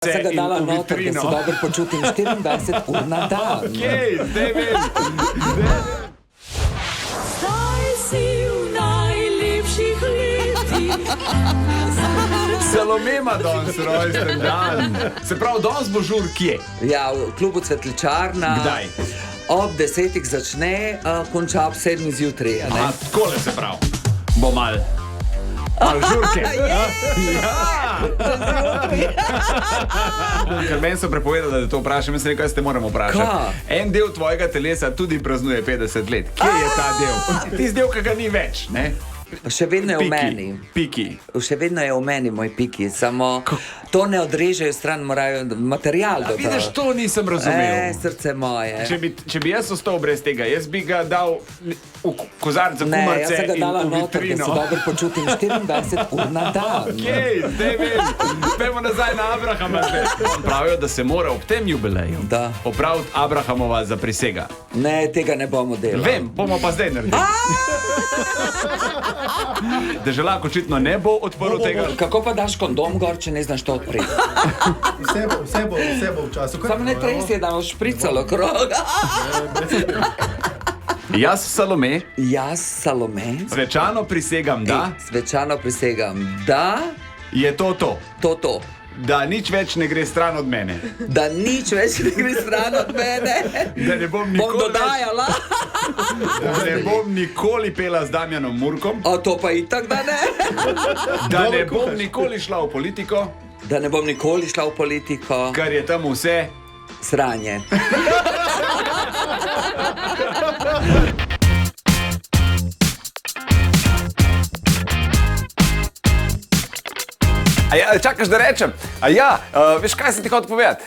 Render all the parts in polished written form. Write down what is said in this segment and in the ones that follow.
Sem ga dala v noter, da vitrino. se dobro počutim 24 ur na dan. Okej, zdaj vem. Zdaj si v najlepših letih. Salome ima danes rojsten dan. Se pravi, danes bo žur kje? Ja, v klubu Cvetličarna. Kdaj? Ob 10 začne, konča ob 7 zjutraj. a ne? A takole se pravi. Bo mal žurke. Ja. Ker meni so prepovedali, da te to vprašam, jaz sem rekel, kaj ste moramo vprašati. Kaj? En del tvojega telesa tudi praznuje 50 let. Kje je ta del? Tisti del, ki ga ni več, ne? Še vedno je v meni. Piki. Še vedno je v meni moj piki, samo to ne odrežejo stran, morajo material dodati. Vidiš, to nisem razumel. Srce moje. Če bi jaz ostal brez tega, jaz bi ga dal v kozarec za Ne, jaz kumarce sem ga in dala v noter, da vitrino. se dobro počutim 24 ur na dan. Okej, zdaj vem. Pejmo nazaj na Abrahama. Pravijo, da se mora ob tem jubileju Da. opraviti Abrahamova zaprisega. Ne, tega ne bomo delali. Vem, bomo pa zdaj naredili. Deželak očitno ne bo odprl tega. Kako pa daš kondom gor, če ne znaš to odpreti? Vse bo v času. Samo ne tresi, da boš špricalo krog. Jaz, Salome, Jaz, Salome, svečano prisegam, da svečano prisegam, da je to. to. Da nič več ne gre stran od mene. Da nič več ne gre stran od mene. Da ne bom Bom nikoli, dodajala. da ne bom nikoli pela z Damjanom Murkom. A to pa itak, da ne. Da ne bom nikoli šla v politiko, Da ne bom nikoli šla v politiko. ker je tam vse. Sranje. A ja, čakaš, da rečem? Veš, kaj sem ti hotel povedati?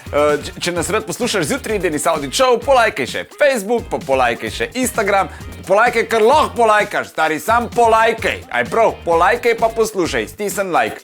Če nas rad poslušaš zjutraj, Deni Saudi Show, polajkaj še Facebook, pa polajkaj še Instagram, polajkaj, kar lahko polajkaš, stari, sam polajkaj. Aj prav, polajkaj pa poslušaj, stisni like.